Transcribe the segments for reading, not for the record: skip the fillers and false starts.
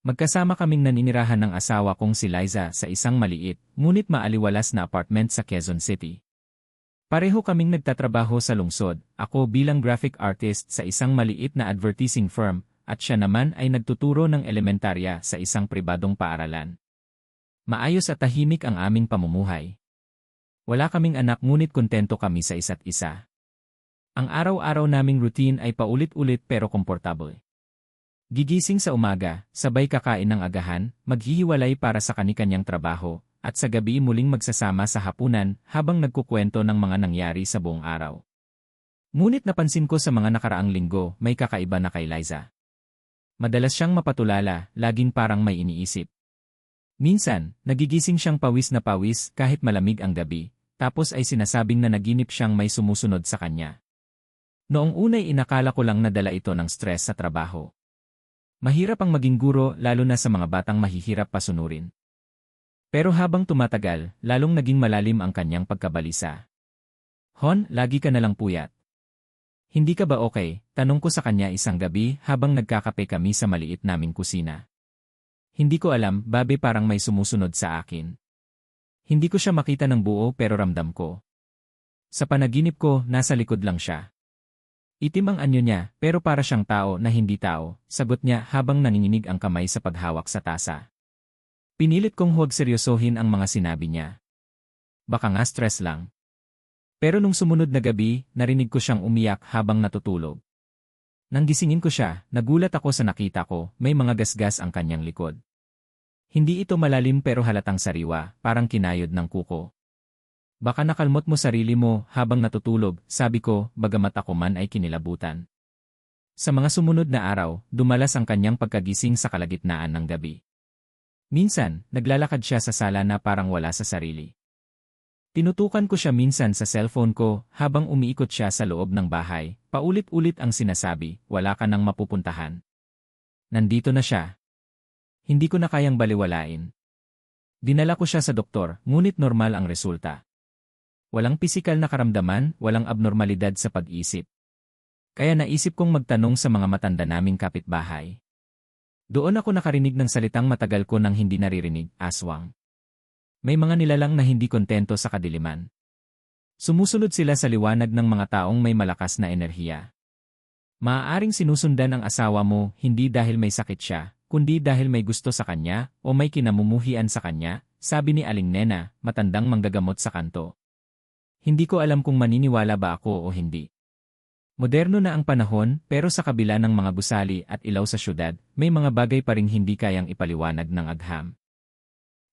Magkasama kaming naninirahan ng asawa kong si Liza sa isang maliit, ngunit maaliwalas na apartment sa Quezon City. Pareho kaming nagtatrabaho sa lungsod, ako bilang graphic artist sa isang maliit na advertising firm, at siya naman ay nagtuturo ng elementarya sa isang pribadong paaralan. Maayos at tahimik ang aming pamumuhay. Wala kaming anak ngunit kontento kami sa isa't isa. Ang araw-araw naming routine ay paulit-ulit pero komportable. Gigising sa umaga, sabay kakain ng agahan, maghihiwalay para sa kani-kanyang trabaho, at sa gabi muling magsasama sa hapunan habang nagkukwento ng mga nangyari sa buong araw. Ngunit napansin ko sa mga nakaraang linggo, may kakaiba na kay Liza. Madalas siyang mapatulala, laging parang may iniisip. Minsan, nagigising siyang pawis na pawis kahit malamig ang gabi, tapos ay sinasabing na naginip siyang may sumusunod sa kanya. Noong unay inakala ko lang na dala ito ng stress sa trabaho. Mahirap ang maging guro lalo na sa mga batang mahihirap pasunurin. Pero habang tumatagal, lalong naging malalim ang kanyang pagkabalisa. Hon, lagi ka nalang puyat. Hindi ka ba okay? Tanong ko sa kanya isang gabi habang nagkakape kami sa maliit naming kusina. Hindi ko alam, babe, parang may sumusunod sa akin. Hindi ko siya makita ng buo pero ramdam ko. Sa panaginip ko, nasa likod lang siya. Itim ang anyo niya, pero para siyang tao na hindi tao, sagot niya habang nanginginig ang kamay sa paghawak sa tasa. Pinilit kong huwag seryosohin ang mga sinabi niya. Baka nga stress lang. Pero nung sumunod na gabi, narinig ko siyang umiyak habang natutulog. Nang gisingin ko siya, nagulat ako sa nakita ko, may mga gasgas ang kanyang likod. Hindi ito malalim pero halatang sariwa, parang kinayod ng kuko. Baka nakalmot mo sarili mo habang natutulog, sabi ko, bagamat ako man ay kinilabutan. Sa mga sumunod na araw, dumalas ang kanyang pagkagising sa kalagitnaan ng gabi. Minsan, naglalakad siya sa sala na parang wala sa sarili. Tinutukan ko siya minsan sa cellphone ko habang umiikot siya sa loob ng bahay, paulit-ulit ang sinasabi, wala ka nang mapupuntahan. Nandito na siya. Hindi ko na kayang baliwalain. Dinala ko siya sa doktor, ngunit normal ang resulta. Walang pisikal na karamdaman, walang abnormalidad sa pag-isip. Kaya naisip kong magtanong sa mga matanda naming kapitbahay. Doon ako nakarinig ng salitang matagal ko nang hindi naririnig, aswang. May mga nilalang na hindi kontento sa kadiliman. Sumusunod sila sa liwanag ng mga taong may malakas na enerhiya. Maaaring sinusundan ang asawa mo hindi dahil may sakit siya, kundi dahil may gusto sa kanya o may kinamumuhian sa kanya, sabi ni Aling Nena, matandang manggagamot sa kanto. Hindi ko alam kung maniniwala ba ako o hindi. Moderno na ang panahon pero sa kabila ng mga gusali at ilaw sa syudad, may mga bagay pa ring hindi kayang ipaliwanag ng agham.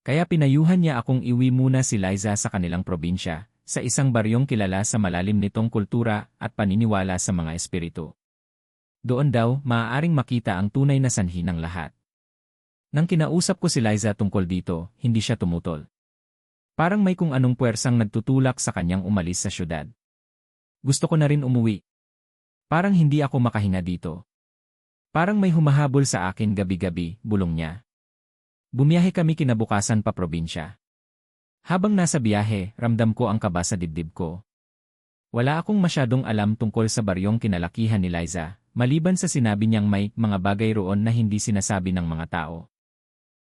Kaya pinayuhan niya akong iwi muna si Liza sa kanilang probinsya, sa isang baryong kilala sa malalim nitong kultura at paniniwala sa mga espiritu. Doon daw, maaaring makita ang tunay na sanhi ng lahat. Nang kinausap ko si Liza tungkol dito, hindi siya tumutol. Parang may kung anong puwersang nagtutulak sa kanyang umalis sa syudad. Gusto ko na rin umuwi. Parang hindi ako makahinga dito. Parang may humahabol sa akin gabi-gabi, bulong niya. Bumiyahe kami kinabukasan pa probinsya. Habang nasa biyahe, ramdam ko ang kaba sa dibdib ko. Wala akong masyadong alam tungkol sa baryong kinalakihan ni Liza, maliban sa sinabi niyang may mga bagay roon na hindi sinasabi ng mga tao.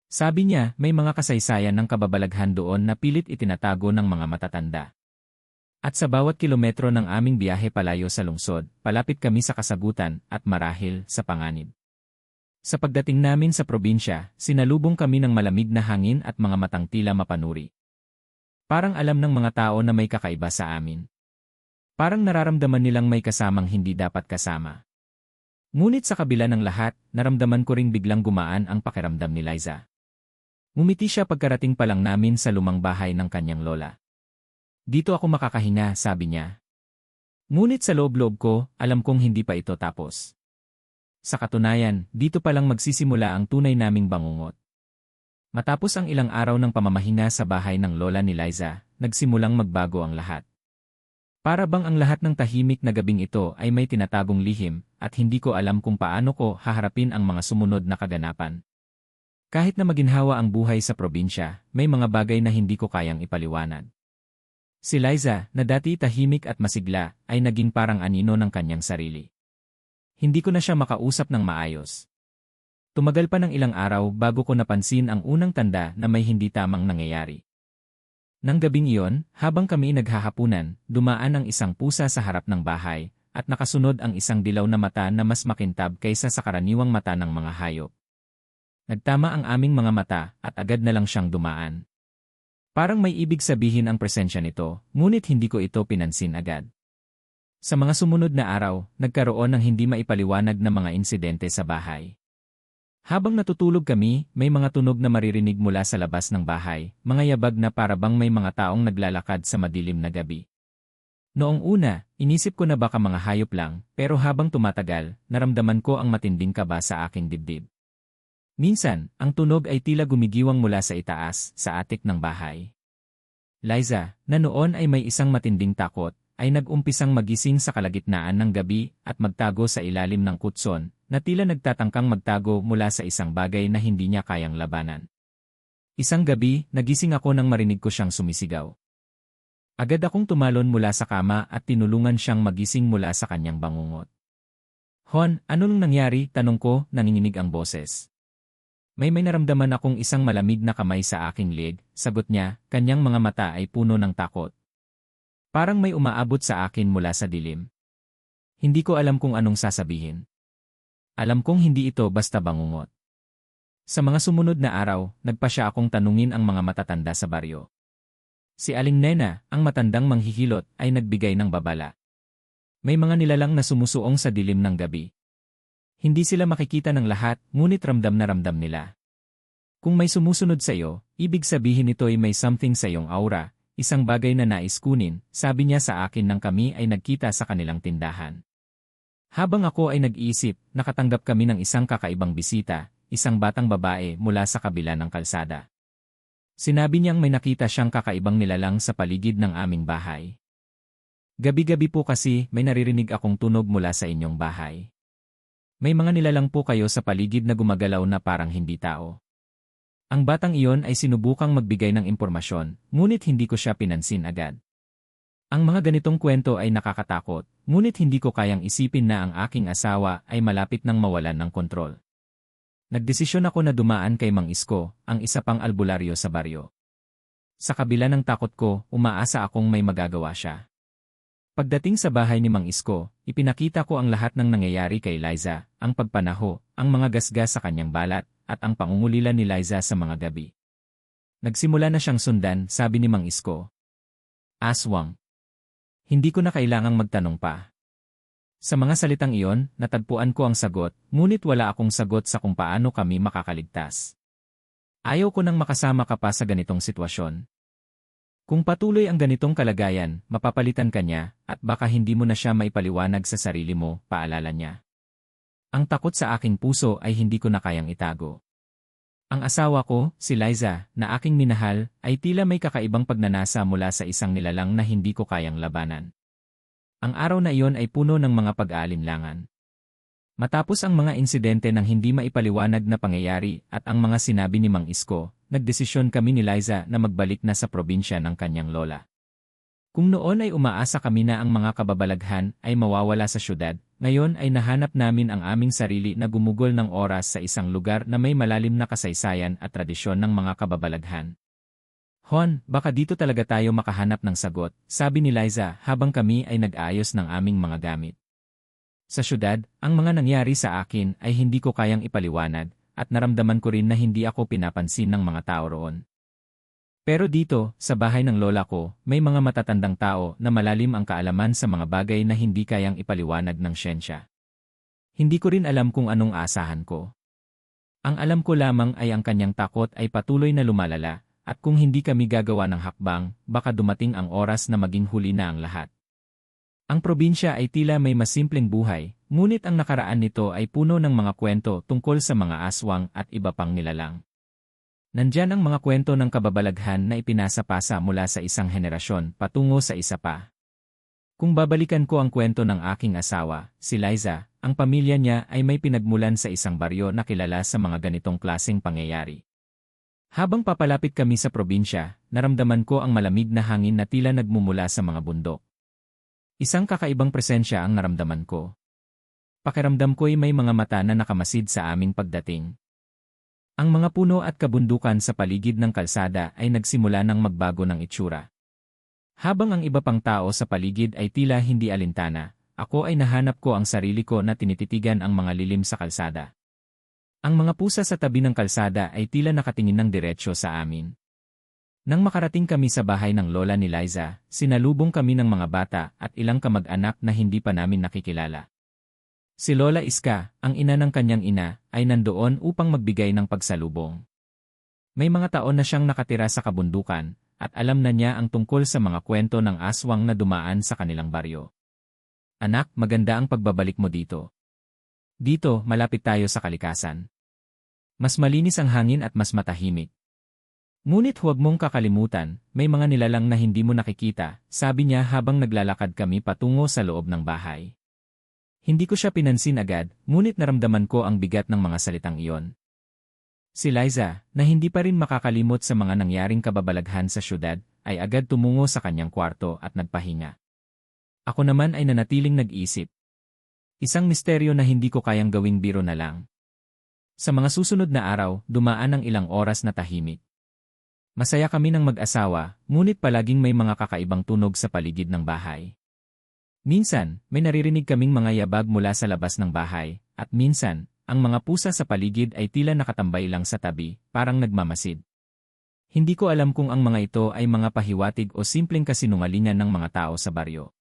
Sabi niya, may mga kasaysayan ng kababalaghan doon na pilit itinatago ng mga matatanda. At sa bawat kilometro ng aming biyahe palayo sa lungsod, palapit kami sa kasagutan at marahil sa panganib. Sa pagdating namin sa probinsya, sinalubong kami ng malamig na hangin at mga matang tila mapanuri. Parang alam ng mga tao na may kakaiba sa amin. Parang nararamdaman nilang may kasamang hindi dapat kasama. Ngunit sa kabila ng lahat, naramdaman ko ring biglang gumaan ang pakiramdam ni Liza. Ngumiti siya pagkarating pa lang namin sa lumang bahay ng kanyang lola. Dito ako makakahinga, sabi niya. Ngunit sa loob-loob ko, alam kong hindi pa ito tapos. Sa katunayan, dito pa lang magsisimula ang tunay naming bangungot. Matapos ang ilang araw ng pamamahina sa bahay ng lola ni Liza, nagsimulang magbago ang lahat. Para bang ang lahat ng tahimik na gabing ito ay may tinatagong lihim, at hindi ko alam kung paano ko haharapin ang mga sumunod na kaganapan. Kahit na maginhawa ang buhay sa probinsya, may mga bagay na hindi ko kayang ipaliwanag. Si Liza, na dati tahimik at masigla, ay naging parang anino ng kanyang sarili. Hindi ko na siya makausap ng maayos. Tumagal pa ng ilang araw bago ko napansin ang unang tanda na may hindi tamang nangyayari. Nang gabing iyon, habang kami naghahapunan, dumaan ang isang pusa sa harap ng bahay, at nakasunod ang isang dilaw na mata na mas makintab kaysa sa karaniwang mata ng mga hayop. Nagtama ang aming mga mata at agad na lang siyang dumaan. Parang may ibig sabihin ang presensya nito, ngunit hindi ko ito pinansin agad. Sa mga sumunod na araw, nagkaroon ng hindi maipaliwanag na mga insidente sa bahay. Habang natutulog kami, may mga tunog na maririnig mula sa labas ng bahay, mga yabag na parabang may mga taong naglalakad sa madilim na gabi. Noong una, inisip ko na baka mga hayop lang, pero habang tumatagal, naramdaman ko ang matinding kaba sa aking dibdib. Minsan, ang tunog ay tila gumigiwang mula sa itaas, sa atik ng bahay. Liza, na noon ay may isang matinding takot, ay nag-umpisang magising sa kalagitnaan ng gabi at magtago sa ilalim ng kutson, na tila nagtatangkang magtago mula sa isang bagay na hindi niya kayang labanan. Isang gabi, nagising ako nang marinig ko siyang sumisigaw. Agad akong tumalon mula sa kama at tinulungan siyang magising mula sa kanyang bangungot. Hon, anong nangyari? Tanong ko, nanginginig ang boses. May naramdaman akong isang malamig na kamay sa aking leg, sagot niya, kanyang mga mata ay puno ng takot. Parang may umaabot sa akin mula sa dilim. Hindi ko alam kung anong sasabihin. Alam kong hindi ito basta bangungot. Sa mga sumunod na araw, nagpa siya akong tanungin ang mga matatanda sa baryo. Si Aling Nena, ang matandang manghihilot, ay nagbigay ng babala. May mga nilalang na sumusuong sa dilim ng gabi. Hindi sila makikita ng lahat, ngunit ramdam na ramdam nila. Kung may sumusunod sa iyo, ibig sabihin nito ay may something sa iyong aura, isang bagay na nais kunin, sabi niya sa akin nang kami ay nagkita sa kanilang tindahan. Habang ako ay nag-iisip, nakatanggap kami ng isang kakaibang bisita, isang batang babae mula sa kabila ng kalsada. Sinabi niyang may nakita siyang kakaibang nilalang sa paligid ng aming bahay. Gabi-gabi po kasi may naririnig akong tunog mula sa inyong bahay. May mga nilalang po kayo sa paligid na gumagalaw na parang hindi tao. Ang batang iyon ay sinubukang magbigay ng impormasyon, ngunit hindi ko siya pinansin agad. Ang mga ganitong kwento ay nakakatakot, ngunit hindi ko kayang isipin na ang aking asawa ay malapit nang mawalan ng kontrol. Nagdesisyon ako na dumaan kay Mang Isko, ang isa pang albularyo sa baryo. Sa kabila ng takot ko, umaasa akong may magagawa siya. Pagdating sa bahay ni Mang Isko, ipinakita ko ang lahat ng nangyayari kay Liza, ang pagpanaho, ang mga gasgas sa kanyang balat, at ang pangungulila ni Liza sa mga gabi. Nagsimula na siyang sundan, sabi ni Mang Isko. Aswang. Hindi ko na kailangang magtanong pa. Sa mga salitang iyon, natagpuan ko ang sagot, ngunit wala akong sagot sa kung paano kami makakaligtas. Ayaw ko nang makasama ka pa sa ganitong sitwasyon. Kung patuloy ang ganitong kalagayan, mapapalitan ka niya, at baka hindi mo na siya maipaliwanag sa sarili mo, paalala niya. Ang takot sa aking puso ay hindi ko na kayang itago. Ang asawa ko, si Liza, na aking minahal, ay tila may kakaibang pagnanasa mula sa isang nilalang na hindi ko kayang labanan. Ang araw na iyon ay puno ng mga pag-aalinlangan. Matapos ang mga insidente ng hindi maipaliwanag na pangyayari at ang mga sinabi ni Mang Isko, nagdesisyon kami ni Liza na magbalik na sa probinsya ng kanyang lola. Kung noon ay umaasa kami na ang mga kababalaghan ay mawawala sa syudad, ngayon ay nahanap namin ang aming sarili na gumugol ng oras sa isang lugar na may malalim na kasaysayan at tradisyon ng mga kababalaghan. Hon, baka dito talaga tayo makahanap ng sagot, sabi ni Liza habang kami ay nag-aayos ng aming mga gamit. Sa syudad, ang mga nangyari sa akin ay hindi ko kayang ipaliwanag, at naramdaman ko rin na hindi ako pinapansin ng mga tao roon. Pero dito, sa bahay ng lola ko, may mga matatandang tao na malalim ang kaalaman sa mga bagay na hindi kayang ipaliwanag ng siyensya. Hindi ko rin alam kung anong aasahan ko. Ang alam ko lamang ay ang kanyang takot ay patuloy na lumalala, at kung hindi kami gagawa ng hakbang, baka dumating ang oras na maging huli na ang lahat. Ang probinsya ay tila may mas simpleng buhay, ngunit ang nakaraan nito ay puno ng mga kwento tungkol sa mga aswang at iba pang nilalang. Nandyan ang mga kwento ng kababalaghan na ipinasa-pasa mula sa isang henerasyon patungo sa isa pa. Kung babalikan ko ang kwento ng aking asawa, si Liza, ang pamilya niya ay may pinagmulan sa isang baryo na kilala sa mga ganitong klaseng pangyayari. Habang papalapit kami sa probinsya, naramdaman ko ang malamig na hangin na tila nagmumula sa mga bundok. Isang kakaibang presensya ang naramdaman ko. Pakiramdam ko'y may mga mata na nakamasid sa aming pagdating. Ang mga puno at kabundukan sa paligid ng kalsada ay nagsimula ng magbago ng itsura. Habang ang iba pang tao sa paligid ay tila hindi alintana, ako ay nahanap ko ang sarili ko na tinititigan ang mga lilim sa kalsada. Ang mga pusa sa tabi ng kalsada ay tila nakatingin ng diretsyo sa amin. Nang makarating kami sa bahay ng lola ni Liza, sinalubong kami ng mga bata at ilang kamag-anak na hindi pa namin nakikilala. Si Lola Iska, ang ina ng kanyang ina, ay nandoon upang magbigay ng pagsalubong. May mga taon na siyang nakatira sa kabundukan, at alam na niya ang tungkol sa mga kwento ng aswang na dumaan sa kanilang baryo. Anak, maganda ang pagbabalik mo dito. Dito, malapit tayo sa kalikasan. Mas malinis ang hangin at mas matahimik. Ngunit huwag mong kakalimutan, may mga nilalang na hindi mo nakikita, sabi niya habang naglalakad kami patungo sa loob ng bahay. Hindi ko siya pinansin agad, ngunit naramdaman ko ang bigat ng mga salitang iyon. Si Liza, na hindi pa rin makakalimot sa mga nangyaring kababalaghan sa syudad, ay agad tumungo sa kanyang kwarto at nagpahinga. Ako naman ay nanatiling nag-isip. Isang misteryo na hindi ko kayang gawing biro na lang. Sa mga susunod na araw, dumaan ang ilang oras na tahimik. Masaya kami ng mag-asawa, ngunit palaging may mga kakaibang tunog sa paligid ng bahay. Minsan, may naririnig kaming mga yabag mula sa labas ng bahay, at minsan, ang mga pusa sa paligid ay tila nakatambay lang sa tabi, parang nagmamasid. Hindi ko alam kung ang mga ito ay mga pahiwatig o simpleng kasinungalingan ng mga tao sa baryo.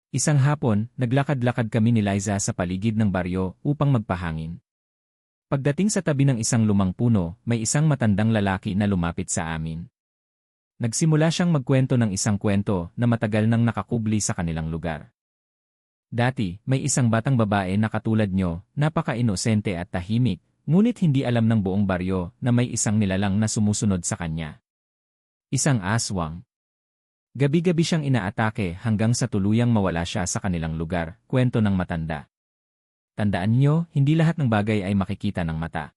Isang hapon, naglakad-lakad kami ni Liza sa paligid ng baryo upang magpahangin. Pagdating sa tabi ng isang lumang puno, may isang matandang lalaki na lumapit sa amin. Nagsimula siyang magkwento ng isang kwento na matagal nang nakakubli sa kanilang lugar. Dati, may isang batang babae na katulad nyo, napaka-inosente at tahimik, ngunit hindi alam ng buong baryo na may isang nilalang na sumusunod sa kanya. Isang aswang. Gabi-gabi siyang inaatake hanggang sa tuluyang mawala siya sa kanilang lugar, kwento ng matanda. Tandaan nyo, hindi lahat ng bagay ay makikita ng mata.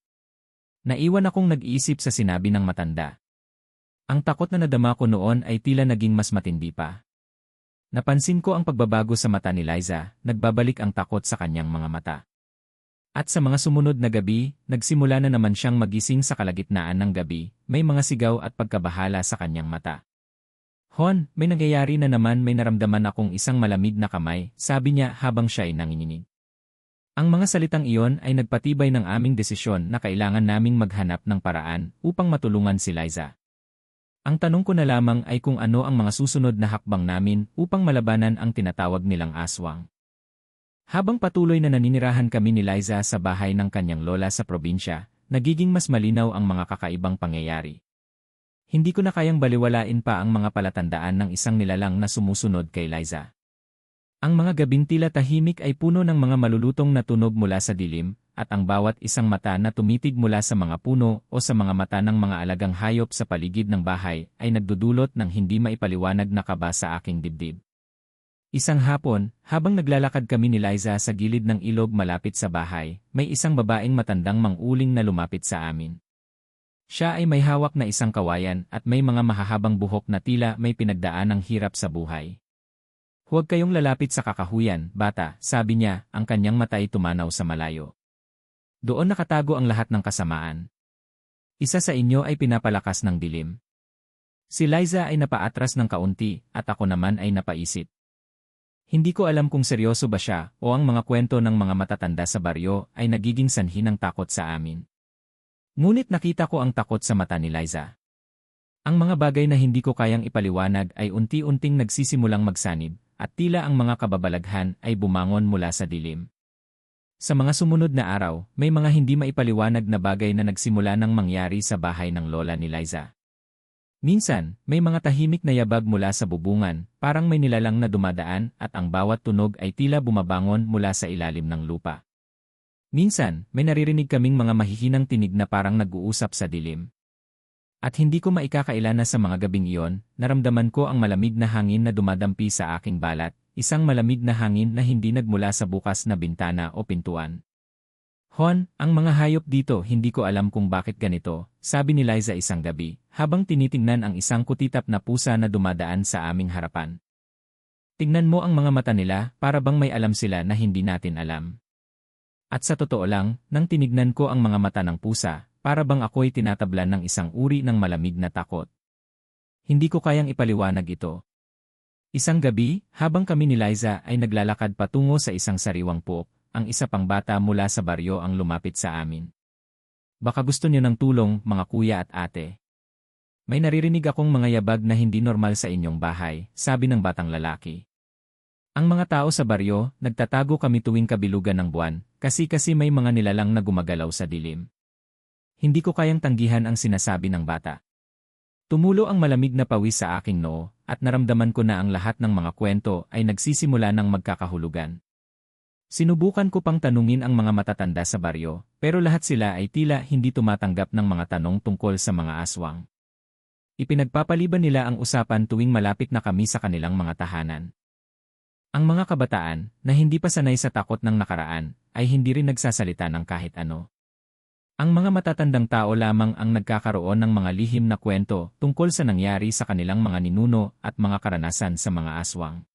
Naiwan akong nag-iisip sa sinabi ng matanda. Ang takot na nadama ko noon ay tila naging mas matindi pa. Napansin ko ang pagbabago sa mata ni Liza, nagbabalik ang takot sa kanyang mga mata. At sa mga sumunod na gabi, nagsimula na naman siyang magising sa kalagitnaan ng gabi, may mga sigaw at pagkabahala sa kanyang mata. Hon, may nangyayari na naman, may naramdaman akong isang malamig na kamay, sabi niya habang siya ay nanginginig. Ang mga salitang iyon ay nagpatibay ng aming desisyon na kailangan naming maghanap ng paraan upang matulungan si Liza. Ang tanong ko na lamang ay kung ano ang mga susunod na hakbang namin upang malabanan ang tinatawag nilang aswang. Habang patuloy na naninirahan kami ni Liza sa bahay ng kanyang lola sa probinsya, nagiging mas malinaw ang mga kakaibang pangyayari. Hindi ko na kayang baliwalain pa ang mga palatandaan ng isang nilalang na sumusunod kay Liza. Ang mga gabing tila tahimik ay puno ng mga malulutong na tunog mula sa dilim, at ang bawat isang mata na tumitig mula sa mga puno o sa mga mata ng mga alagang hayop sa paligid ng bahay ay nagdudulot ng hindi maipaliwanag na kaba sa aking dibdib. Isang hapon, habang naglalakad kami ni Liza sa gilid ng ilog malapit sa bahay, may isang babaeng matandang mang-uling na lumapit sa amin. Siya ay may hawak na isang kawayan at may mga mahahabang buhok na tila may pinagdaanang hirap sa buhay. Huwag kayong lalapit sa kakahuyan, bata, sabi niya, ang kanyang mata ay tumanaw sa malayo. Doon nakatago ang lahat ng kasamaan. Isa sa inyo ay pinapalakas ng dilim. Si Liza ay napaatras ng kaunti at ako naman ay napaisip. Hindi ko alam kung seryoso ba siya o ang mga kwento ng mga matatanda sa baryo ay nagiging sanhi ng takot sa amin. Ngunit nakita ko ang takot sa mata ni Liza. Ang mga bagay na hindi ko kayang ipaliwanag ay unti-unting nagsisimulang magsanib at tila ang mga kababalaghan ay bumangon mula sa dilim. Sa mga sumunod na araw, may mga hindi maipaliwanag na bagay na nagsimula ng mangyari sa bahay ng lola ni Liza. Minsan, may mga tahimik na yabag mula sa bubungan, parang may nilalang na dumadaan at ang bawat tunog ay tila bumabangon mula sa ilalim ng lupa. Minsan, may naririnig kaming mga mahihinang tinig na parang nag-uusap sa dilim. At hindi ko maikakailana sa mga gabing iyon, naramdaman ko ang malamig na hangin na dumadampi sa aking balat. Isang malamig na hangin na hindi nagmula sa bukas na bintana o pintuan. Hon, ang mga hayop dito hindi ko alam kung bakit ganito, sabi ni Liza isang gabi, habang tinitingnan ang isang kutitap na pusa na dumadaan sa aming harapan. Tingnan mo ang mga mata nila, para bang may alam sila na hindi natin alam. At sa totoo lang, nang tinignan ko ang mga mata ng pusa, para bang ako'y tinatablan ng isang uri ng malamig na takot. Hindi ko kayang ipaliwanag ito. Isang gabi, habang kami ni Liza ay naglalakad patungo sa isang sariwang puok, ang isa pang bata mula sa baryo ang lumapit sa amin. Baka gusto niyo ng tulong, mga kuya at ate. May naririnig akong mga yabag na hindi normal sa inyong bahay, sabi ng batang lalaki. Ang mga tao sa baryo, nagtatago kami tuwing kabilugan ng buwan, kasi may mga nilalang na gumagalaw sa dilim. Hindi ko kayang tanggihan ang sinasabi ng bata. Tumulo ang malamig na pawis sa aking noo, at naramdaman ko na ang lahat ng mga kwento ay nagsisimula ng magkakahulugan. Sinubukan ko pang tanungin ang mga matatanda sa baryo, pero lahat sila ay tila hindi tumatanggap ng mga tanong tungkol sa mga aswang. Ipinagpapaliban nila ang usapan tuwing malapit na kami sa kanilang mga tahanan. Ang mga kabataan, na hindi pa sanay sa takot ng nakaraan, ay hindi rin nagsasalita ng kahit ano. Ang mga matatandang tao lamang ang nagkakaroon ng mga lihim na kwento tungkol sa nangyari sa kanilang mga ninuno at mga karanasan sa mga aswang.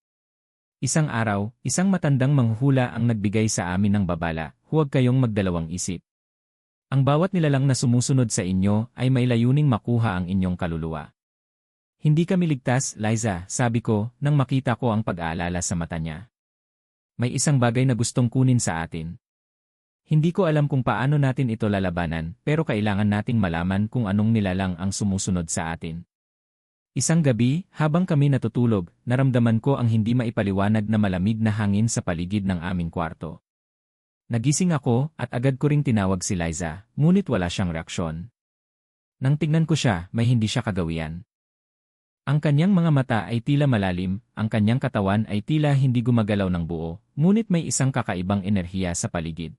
Isang araw, isang matandang manghuhula ang nagbigay sa amin ng babala, huwag kayong magdalawang isip. Ang bawat nilalang na sumusunod sa inyo ay may layuning makuha ang inyong kaluluwa. Hindi kami ligtas, Liza, sabi ko, nang makita ko ang pag-aalala sa mata niya. May isang bagay na gustong kunin sa atin. Hindi ko alam kung paano natin ito lalabanan, pero kailangan nating malaman kung anong nilalang ang sumusunod sa atin. Isang gabi, habang kami natutulog, naramdaman ko ang hindi maipaliwanag na malamig na hangin sa paligid ng aming kwarto. Nagising ako at agad ko ring tinawag si Liza, ngunit wala siyang reaksyon. Nang tignan ko siya, may hindi siya kagawian. Ang kanyang mga mata ay tila malalim, ang kanyang katawan ay tila hindi gumagalaw ng buo, ngunit may isang kakaibang enerhiya sa paligid.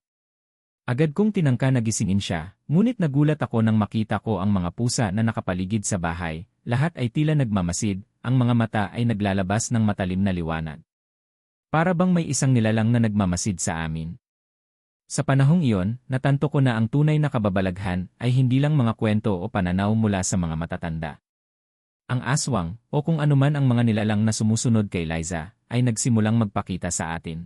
Agad kong tinangka na gisingin siya, ngunit nagulat ako nang makita ko ang mga pusa na nakapaligid sa bahay, lahat ay tila nagmamasid, ang mga mata ay naglalabas ng matalim na liwanag. Para bang may isang nilalang na nagmamasid sa amin. Sa panahong iyon, natanto ko na ang tunay na kababalaghan ay hindi lang mga kwento o pananaw mula sa mga matatanda. Ang aswang, o kung anuman ang mga nilalang na sumusunod kay Liza, ay nagsimulang magpakita sa atin.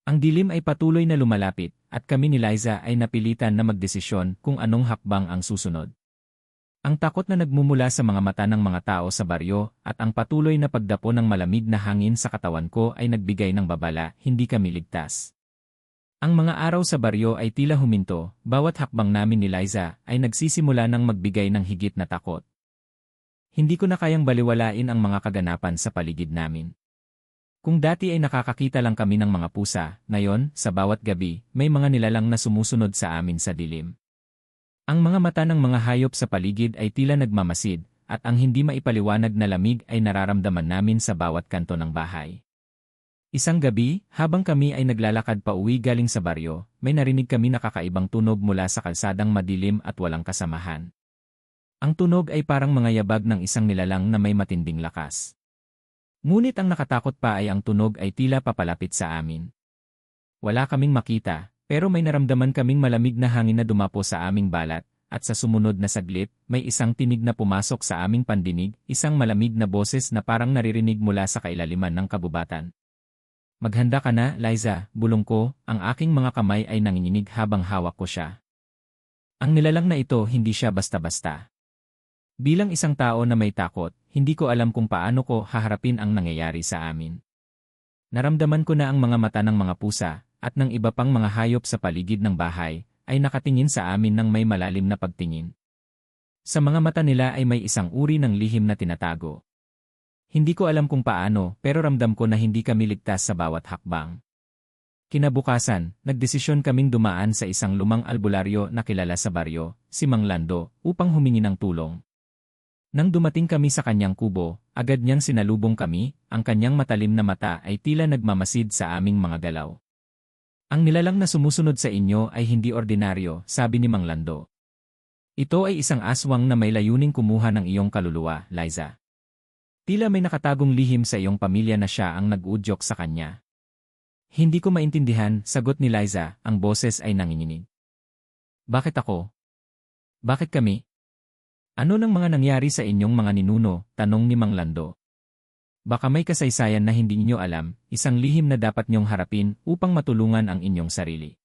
Ang dilim ay patuloy na lumalapit, at kami ni Liza ay napilitan na magdesisyon kung anong hakbang ang susunod. Ang takot na nagmumula sa mga mata ng mga tao sa baryo, at ang patuloy na pagdapo ng malamig na hangin sa katawan ko ay nagbigay ng babala, hindi kami ligtas. Ang mga araw sa baryo ay tila huminto, bawat hakbang namin ni Liza ay nagsisimula ng magbigay ng higit na takot. Hindi ko na kayang baliwalain ang mga kaganapan sa paligid namin. Kung dati ay nakakakita lang kami ng mga pusa, ngayon, sa bawat gabi, may mga nilalang na sumusunod sa amin sa dilim. Ang mga mata ng mga hayop sa paligid ay tila nagmamasid, at ang hindi maipaliwanag na lamig ay nararamdaman namin sa bawat kanto ng bahay. Isang gabi, habang kami ay naglalakad pa uwi galing sa baryo, may narinig kami na kakaibang tunog mula sa kalsadang madilim at walang kasamahan. Ang tunog ay parang mga yabag ng isang nilalang na may matinding lakas. Ngunit ang nakatakot pa ay ang tunog ay tila papalapit sa amin. Wala kaming makita, pero may naramdaman kaming malamig na hangin na dumapo sa aming balat, at sa sumunod na saglit, may isang tinig na pumasok sa aming pandinig, isang malamig na boses na parang naririnig mula sa kailaliman ng kabubatan. Maghanda ka na, Liza, bulong ko, ang aking mga kamay ay nanginginig habang hawak ko siya. Ang nilalang na ito hindi siya basta-basta. Bilang isang tao na may takot, hindi ko alam kung paano ko haharapin ang nangyayari sa amin. Naramdaman ko na ang mga mata ng mga pusa, at ng iba pang mga hayop sa paligid ng bahay, ay nakatingin sa amin ng may malalim na pagtingin. Sa mga mata nila ay may isang uri ng lihim na tinatago. Hindi ko alam kung paano, pero ramdam ko na hindi kami ligtas sa bawat hakbang. Kinabukasan, nagdesisyon kaming dumaan sa isang lumang albularyo na kilala sa baryo, si Mang Lando, upang humingi ng tulong. Nang dumating kami sa kanyang kubo, agad niyang sinalubong kami, ang kanyang matalim na mata ay tila nagmamasid sa aming mga galaw. Ang nilalang na sumusunod sa inyo ay hindi ordinaryo, sabi ni Mang Lando. Ito ay isang aswang na may layuning kumuha ng iyong kaluluwa, Liza. Tila may nakatagong lihim sa iyong pamilya na siya ang nag-uudyok sa kanya. Hindi ko maintindihan, sagot ni Liza, ang boses ay nanginginig. Bakit ako? Bakit kami? Ano nang mga nangyari sa inyong mga ninuno? Tanong ni Mang Lando. Baka may kasaysayan na hindi niyo alam, isang lihim na dapat niyong harapin upang matulungan ang inyong sarili.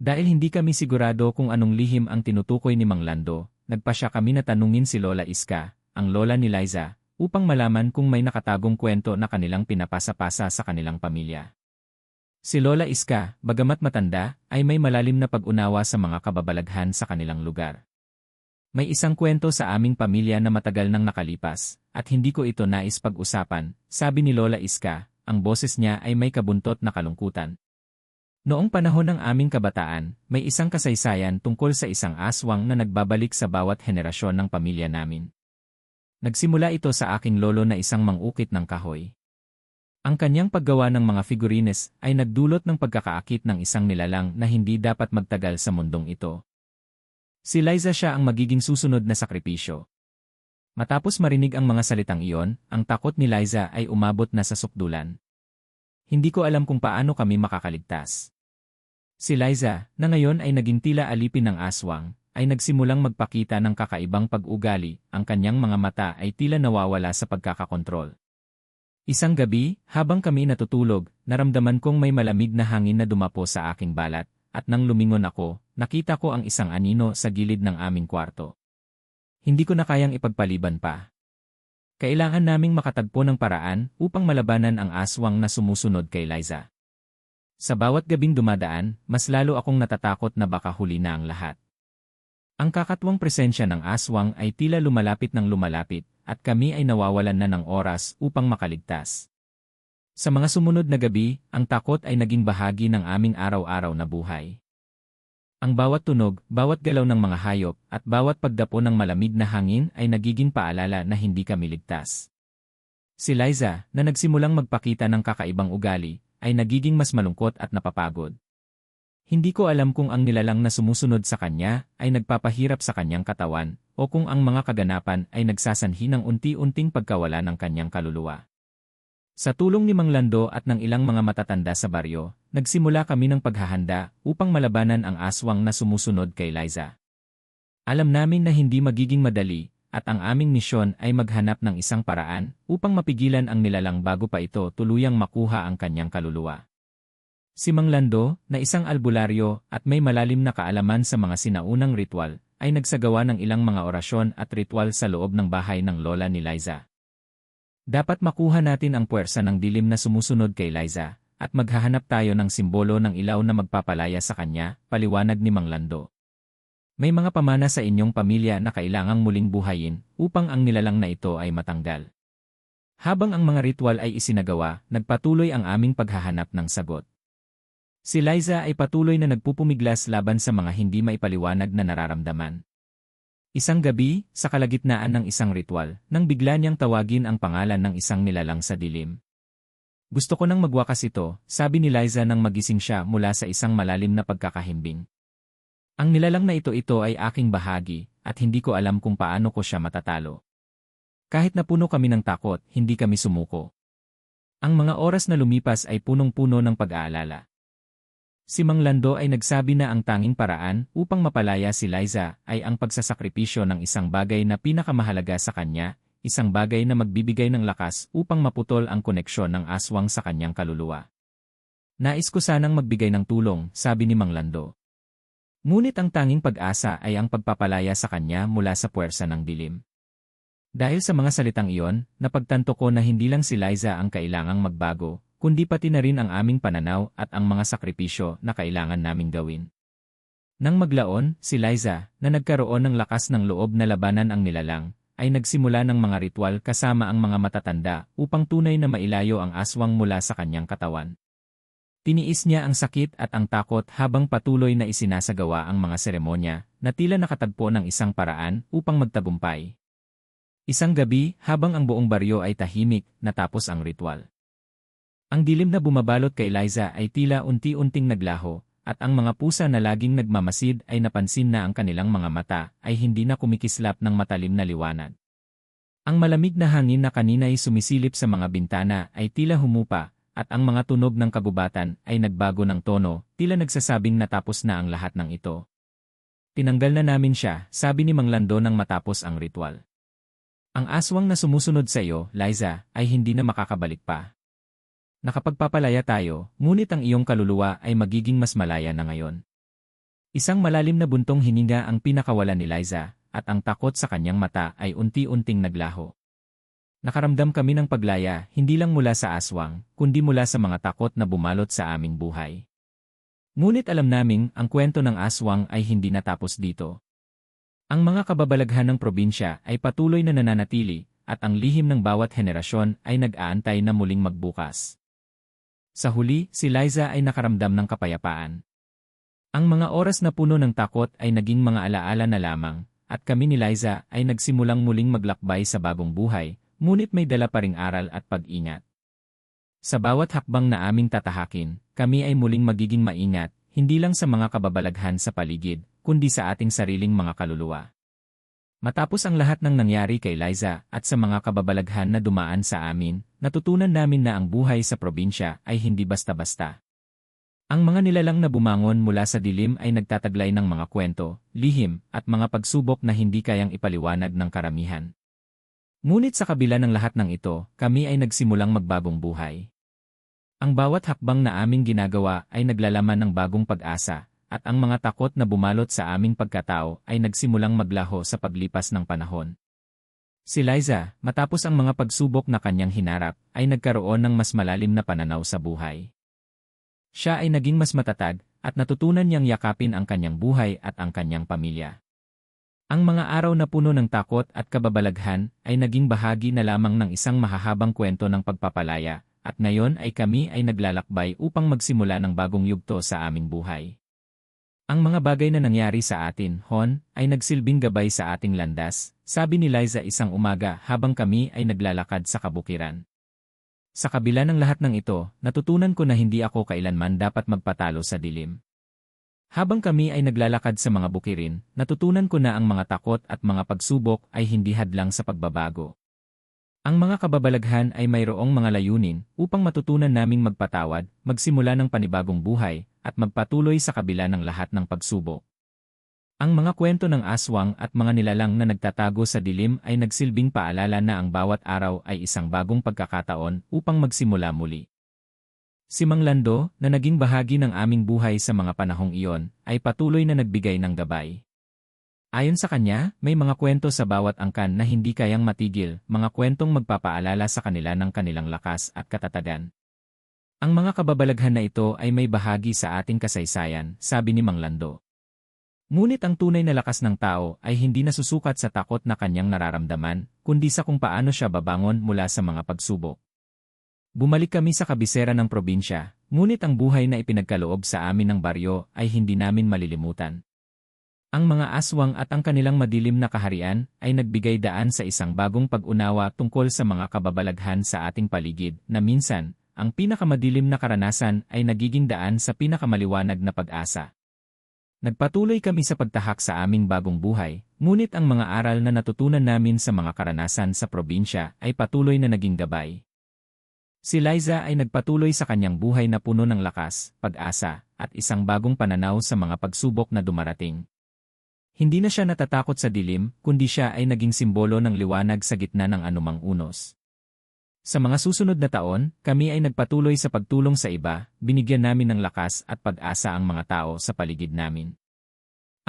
Dahil hindi kami sigurado kung anong lihim ang tinutukoy ni Mang Lando, nagpasya kami na tanungin si Lola Iska, ang lola ni Liza, upang malaman kung may nakatagong kwento na kanilang pinapasa-pasa sa kanilang pamilya. Si Lola Iska, bagamat matanda, ay may malalim na pag-unawa sa mga kababalaghan sa kanilang lugar. May isang kwento sa aming pamilya na matagal nang nakalipas, at hindi ko ito nais pag-usapan, sabi ni Lola Iska, ang boses niya ay may kabuntot na kalungkutan. Noong panahon ng aming kabataan, may isang kasaysayan tungkol sa isang aswang na nagbabalik sa bawat henerasyon ng pamilya namin. Nagsimula ito sa aking lolo na isang mangukit ng kahoy. Ang kanyang paggawa ng mga figurines ay nagdulot ng pagkakaakit ng isang nilalang na hindi dapat magtagal sa mundong ito. Si Liza siya ang magiging susunod na sakripisyo. Matapos marinig ang mga salitang iyon, ang takot ni Liza ay umabot na sa sukdulan. Hindi ko alam kung paano kami makakaligtas. Si Liza, na ngayon ay naging tila alipin ng aswang, ay nagsimulang magpakita ng kakaibang pag-ugali, ang kanyang mga mata ay tila nawawala sa pagkakakontrol. Isang gabi, habang kami natutulog, naramdaman kong may malamig na hangin na dumapo sa aking balat, at nang lumingon ako, nakita ko ang isang anino sa gilid ng aming kwarto. Hindi ko na kayang ipagpaliban pa. Kailangan naming makatagpo ng paraan upang malabanan ang aswang na sumusunod kay Liza. Sa bawat gabing dumadaan, mas lalo akong natatakot na baka huli na ang lahat. Ang kakatwang presensya ng aswang ay tila lumalapit ng lumalapit, at kami ay nawawalan na ng oras upang makaligtas. Sa mga sumunod na gabi, ang takot ay naging bahagi ng aming araw-araw na buhay. Ang bawat tunog, bawat galaw ng mga hayop, at bawat pagdapo ng malamig na hangin ay nagiging paalala na hindi kami ligtas. Si Liza, na nagsimulang magpakita ng kakaibang ugali, ay nagiging mas malungkot at napapagod. Hindi ko alam kung ang nilalang na sumusunod sa kanya ay nagpapahirap sa kanyang katawan, o kung ang mga kaganapan ay nagsasanhi ng unti-unting pagkawala ng kanyang kaluluwa. Sa tulong ni Mang Lando at ng ilang mga matatanda sa baryo, nagsimula kami ng paghahanda upang malabanan ang aswang na sumusunod kay Liza. Alam namin na hindi magiging madali, at ang aming misyon ay maghanap ng isang paraan upang mapigilan ang nilalang bago pa ito tuluyang makuha ang kanyang kaluluwa. Si Mang Lando, na isang albularyo at may malalim na kaalaman sa mga sinaunang ritual, ay nagsagawa ng ilang mga orasyon at ritual sa loob ng bahay ng lola ni Liza. Dapat makuha natin ang puwersa ng dilim na sumusunod kay Liza, at maghahanap tayo ng simbolo ng ilaw na magpapalaya sa kanya, paliwanag ni Mang Lando. May mga pamana sa inyong pamilya na kailangang muling buhayin upang ang nilalang na ito ay matanggal. Habang ang mga ritual ay isinagawa, nagpatuloy ang aming paghahanap ng sagot. Si Liza ay patuloy na nagpupumiglas laban sa mga hindi maipaliwanag na nararamdaman. Isang gabi, sa kalagitnaan ng isang ritual, nang bigla niyang tawagin ang pangalan ng isang nilalang sa dilim. Gusto ko nang magwakas ito, sabi ni Liza nang magising siya mula sa isang malalim na pagkakahimbing. Ang nilalang na ito ay aking bahagi, at hindi ko alam kung paano ko siya matatalo. Kahit na puno kami ng takot, hindi kami sumuko. Ang mga oras na lumipas ay punong-puno ng pag-aalala. Si Mang Lando ay nagsabi na ang tanging paraan upang mapalaya si Liza ay ang pagsasakripisyo ng isang bagay na pinakamahalaga sa kanya, isang bagay na magbibigay ng lakas upang maputol ang koneksyon ng aswang sa kanyang kaluluwa. Nais ko sanang magbigay ng tulong, sabi ni Mang Lando. Ngunit ang tanging pag-asa ay ang pagpapalaya sa kanya mula sa puwersa ng dilim. Dahil sa mga salitang iyon, napagtanto ko na hindi lang si Liza ang kailangang magbago, kundi pati na rin ang aming pananaw at ang mga sakripisyo na kailangan naming gawin. Nang maglaon, si Liza, na nagkaroon ng lakas ng loob na labanan ang nilalang, ay nagsimula ng mga ritual kasama ang mga matatanda upang tunay na mailayo ang aswang mula sa kanyang katawan. Tiniis niya ang sakit at ang takot habang patuloy na isinasagawa ang mga seremonya na tila nakatagpo ng isang paraan upang magtagumpay. Isang gabi, habang ang buong baryo ay tahimik, natapos ang ritual. Ang dilim na bumabalot kay Liza ay tila unti-unting naglaho, at ang mga pusa na laging nagmamasid ay napansin na ang kanilang mga mata ay hindi na kumikislap ng matalim na liwanag. Ang malamig na hangin na kanina'y sumisilip sa mga bintana ay tila humupa, at ang mga tunog ng kagubatan ay nagbago ng tono, tila nagsasabing natapos na ang lahat ng ito. Tinanggal na namin siya, sabi ni Mang Lando nang matapos ang ritual. Ang aswang na sumusunod sa iyo, Liza, ay hindi na makakabalik pa. Nakapagpapalaya tayo, ngunit ang iyong kaluluwa ay magiging mas malaya na ngayon. Isang malalim na buntong hininga ang pinakawalan ni Liza, at ang takot sa kanyang mata ay unti-unting naglaho. Nakaramdam kami ng paglaya hindi lang mula sa aswang, kundi mula sa mga takot na bumalot sa aming buhay. Ngunit alam naming ang kwento ng aswang ay hindi natapos dito. Ang mga kababalaghan ng probinsya ay patuloy na nananatili, at ang lihim ng bawat henerasyon ay nag-aantay na muling magbukas. Sa huli, si Liza ay nakaramdam ng kapayapaan. Ang mga oras na puno ng takot ay naging mga alaala na lamang, at kami ni Liza ay nagsimulang muling maglakbay sa bagong buhay, ngunit may dala pa ring aral at pag-ingat. Sa bawat hakbang na aming tatahakin, kami ay muling magiging maingat, hindi lang sa mga kababalaghan sa paligid, kundi sa ating sariling mga kaluluwa. Matapos ang lahat ng nangyari kay Liza at sa mga kababalaghan na dumaan sa amin, natutunan namin na ang buhay sa probinsya ay hindi basta-basta. Ang mga nilalang na bumangon mula sa dilim ay nagtataglay ng mga kwento, lihim, at mga pagsubok na hindi kayang ipaliwanag ng karamihan. Ngunit sa kabila ng lahat ng ito, kami ay nagsimulang magbagong buhay. Ang bawat hakbang na aming ginagawa ay naglalaman ng bagong pag-asa, at ang mga takot na bumalot sa aming pagkatao ay nagsimulang maglaho sa paglipas ng panahon. Si Liza, matapos ang mga pagsubok na kanyang hinarap, ay nagkaroon ng mas malalim na pananaw sa buhay. Siya ay naging mas matatag, at natutunan niyang yakapin ang kanyang buhay at ang kanyang pamilya. Ang mga araw na puno ng takot at kababalaghan ay naging bahagi na lamang ng isang mahahabang kwento ng pagpapalaya, at ngayon ay kami ay naglalakbay upang magsimula ng bagong yugto sa aming buhay. Ang mga bagay na nangyari sa atin, Hon, ay nagsilbing gabay sa ating landas, sabi ni Liza isang umaga habang kami ay naglalakad sa kabukiran. Sa kabila ng lahat ng ito, natutunan ko na hindi ako kailanman dapat magpatalo sa dilim. Habang kami ay naglalakad sa mga bukirin, natutunan ko na ang mga takot at mga pagsubok ay hindi hadlang sa pagbabago. Ang mga kababalaghan ay mayroong mga layunin upang matutunan naming magpatawad, magsimula ng panibagong buhay, at magpatuloy sa kabila ng lahat ng pagsubok. Ang mga kwento ng aswang at mga nilalang na nagtatago sa dilim ay nagsilbing paalala na ang bawat araw ay isang bagong pagkakataon upang magsimula muli. Si Mang Lando, na naging bahagi ng aming buhay sa mga panahong iyon, ay patuloy na nagbigay ng gabay. Ayon sa kanya, may mga kwento sa bawat angkan na hindi kayang matigil, mga kwentong magpapaalala sa kanila ng kanilang lakas at katatagan. Ang mga kababalaghan na ito ay may bahagi sa ating kasaysayan, sabi ni Mang Lando. Ngunit ang tunay na lakas ng tao ay hindi nasusukat sa takot na kanyang nararamdaman, kundi sa kung paano siya babangon mula sa mga pagsubok. Bumalik kami sa kabisera ng probinsya, ngunit ang buhay na ipinagkaloob sa amin ng baryo ay hindi namin malilimutan. Ang mga aswang at ang kanilang madilim na kaharian ay nagbigay daan sa isang bagong pag-unawa tungkol sa mga kababalaghan sa ating paligid na minsan, ang pinakamadilim na karanasan ay nagiging daan sa pinakamaliwanag na pag-asa. Nagpatuloy kami sa pagtahak sa aming bagong buhay, ngunit ang mga aral na natutunan namin sa mga karanasan sa probinsya ay patuloy na naging gabay. Si Liza ay nagpatuloy sa kanyang buhay na puno ng lakas, pag-asa, at isang bagong pananaw sa mga pagsubok na dumarating. Hindi na siya natatakot sa dilim, kundi siya ay naging simbolo ng liwanag sa gitna ng anumang unos. Sa mga susunod na taon, kami ay nagpatuloy sa pagtulong sa iba, binigyan namin ng lakas at pag-asa ang mga tao sa paligid namin.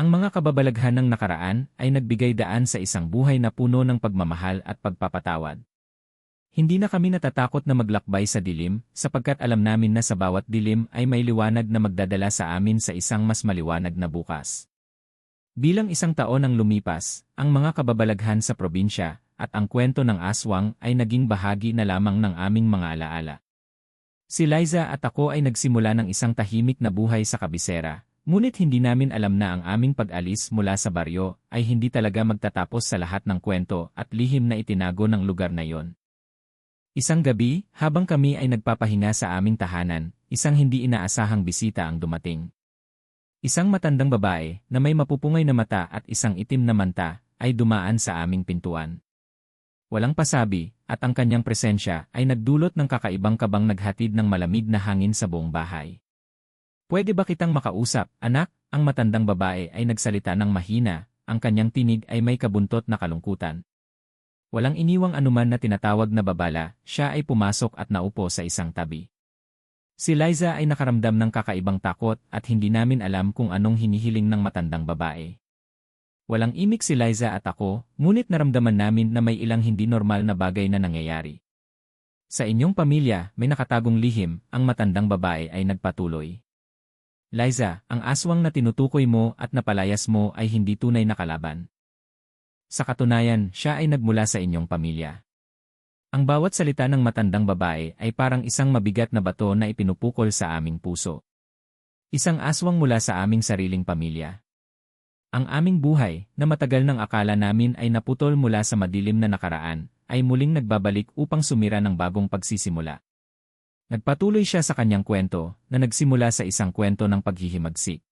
Ang mga kababalaghan ng nakaraan ay nagbigay daan sa isang buhay na puno ng pagmamahal at pagpapatawad. Hindi na kami natatakot na maglakbay sa dilim, sapagkat alam namin na sa bawat dilim ay may liwanag na magdadala sa amin sa isang mas maliwanag na bukas. Bilang isang taon ang lumipas, ang mga kababalaghan sa probinsya, at ang kwento ng aswang ay naging bahagi na lamang ng aming mga alaala. Si Liza at ako ay nagsimula ng isang tahimik na buhay sa kabisera, ngunit hindi namin alam na ang aming pag-alis mula sa baryo ay hindi talaga magtatapos sa lahat ng kwento at lihim na itinago ng lugar na yon. Isang gabi, habang kami ay nagpapahinga sa aming tahanan, isang hindi inaasahang bisita ang dumating. Isang matandang babae na may mapupungay na mata at isang itim na manta ay dumaan sa aming pintuan. Walang pasabi, at ang kanyang presensya ay nagdulot ng kakaibang kabang naghatid ng malamig na hangin sa buong bahay. "Pwede ba kitang makausap, anak?" Ang matandang babae ay nagsalita ng mahina, ang kanyang tinig ay may kabuntot na kalungkutan. Walang iniwang anuman na tinatawag na babala, siya ay pumasok at naupo sa isang tabi. Si Liza ay nakaramdam ng kakaibang takot at hindi namin alam kung anong hinihiling ng matandang babae. Walang imik si Liza at ako, ngunit naramdaman namin na may ilang hindi normal na bagay na nangyayari. Sa inyong pamilya, may nakatagong lihim, ang matandang babae ay nagpatuloy. Liza, ang aswang na tinutukoy mo at napalayas mo ay hindi tunay na kalaban. Sa katunayan, siya ay nagmula sa inyong pamilya. Ang bawat salita ng matandang babae ay parang isang mabigat na bato na ipinupukol sa aming puso. Isang aswang mula sa aming sariling pamilya. Ang aming buhay, na matagal nang akala namin ay naputol mula sa madilim na nakaraan, ay muling nagbabalik upang sumira ng bagong pagsisimula. Nagpatuloy siya sa kanyang kwento, na nagsimula sa isang kwento ng paghihimagsik.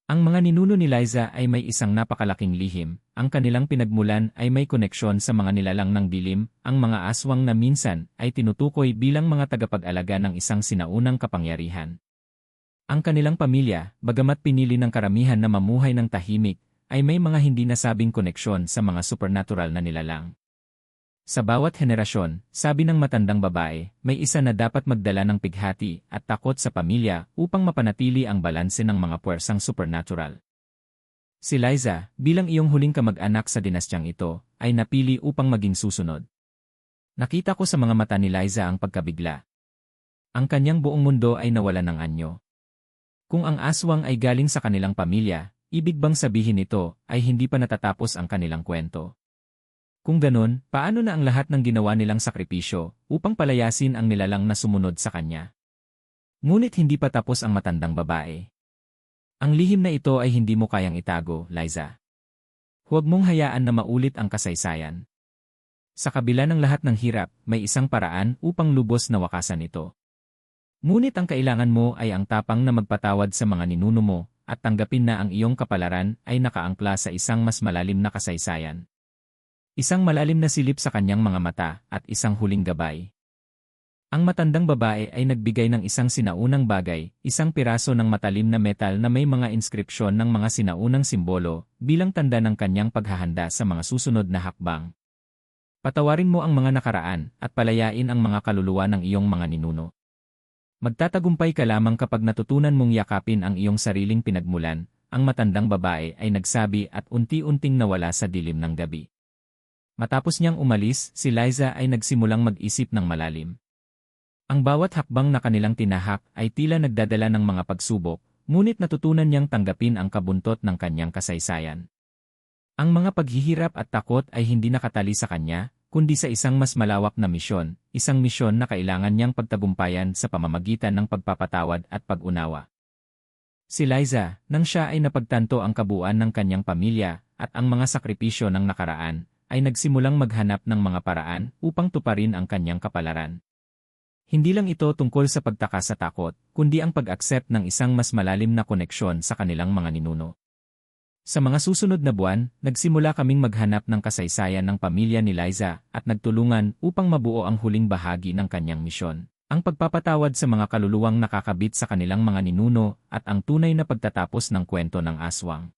Ang mga ninuno ni Liza ay may isang napakalaking lihim, ang kanilang pinagmulan ay may koneksyon sa mga nilalang ng dilim, ang mga aswang na minsan ay tinutukoy bilang mga tagapag-alaga ng isang sinaunang kapangyarihan. Ang kanilang pamilya, bagamat pinili ng karamihan na mamuhay ng tahimik, ay may mga hindi nasabing koneksyon sa mga supernatural na nilalang. Sa bawat henerasyon, sabi ng matandang babae, may isa na dapat magdala ng pighati at takot sa pamilya upang mapanatili ang balanse ng mga puwersang supernatural. Si Liza, bilang iyong huling kamag-anak sa dinastyang ito, ay napili upang maging susunod. Nakita ko sa mga mata ni Liza ang pagkabigla. Ang kanyang buong mundo ay nawalan ng anyo. Kung ang aswang ay galing sa kanilang pamilya, ibig bang sabihin nito ay hindi pa natatapos ang kanilang kwento? Kung ganon, paano na ang lahat ng ginawa nilang sakripisyo upang palayasin ang nilalang na sumunod sa kanya? Ngunit hindi pa tapos ang matandang babae. Ang lihim na ito ay hindi mo kayang itago, Liza. Huwag mong hayaan na maulit ang kasaysayan. Sa kabila ng lahat ng hirap, may isang paraan upang lubos na wakasan ito. Ngunit ang kailangan mo ay ang tapang na magpatawad sa mga ninuno mo at tanggapin na ang iyong kapalaran ay nakaangkla sa isang mas malalim na kasaysayan. Isang malalim na silip sa kanyang mga mata at isang huling gabay. Ang matandang babae ay nagbigay ng isang sinaunang bagay, isang piraso ng matalim na metal na may mga inskripsyon ng mga sinaunang simbolo bilang tanda ng kanyang paghahanda sa mga susunod na hakbang. Patawarin mo ang mga nakaraan at palayain ang mga kaluluwa ng iyong mga ninuno. Magtatagumpay ka lamang kapag natutunan mong yakapin ang iyong sariling pinagmulan, ang matandang babae ay nagsabi at unti-unting nawala sa dilim ng gabi. Matapos niyang umalis, si Liza ay nagsimulang mag-isip ng malalim. Ang bawat hakbang na kanilang tinahak ay tila nagdadala ng mga pagsubok, ngunit natutunan niyang tanggapin ang kabuntot ng kanyang kasaysayan. Ang mga paghihirap at takot ay hindi nakatali sa kanya, kundi sa isang mas malawak na misyon, isang misyon na kailangan niyang pagtagumpayan sa pamamagitan ng pagpapatawad at pag-unawa. Si Liza, nang siya ay napagtanto ang kabuuan ng kanyang pamilya at ang mga sakripisyo ng nakaraan, ay nagsimulang maghanap ng mga paraan upang tuparin ang kanyang kapalaran. Hindi lang ito tungkol sa pagtaka sa takot, kundi ang pag-accept ng isang mas malalim na koneksyon sa kanilang mga ninuno. Sa mga susunod na buwan, nagsimula kaming maghanap ng kasaysayan ng pamilya ni Liza at nagtulungan upang mabuo ang huling bahagi ng kanyang misyon, ang pagpapatawad sa mga kaluluwang nakakabit sa kanilang mga ninuno at ang tunay na pagtatapos ng kwento ng aswang.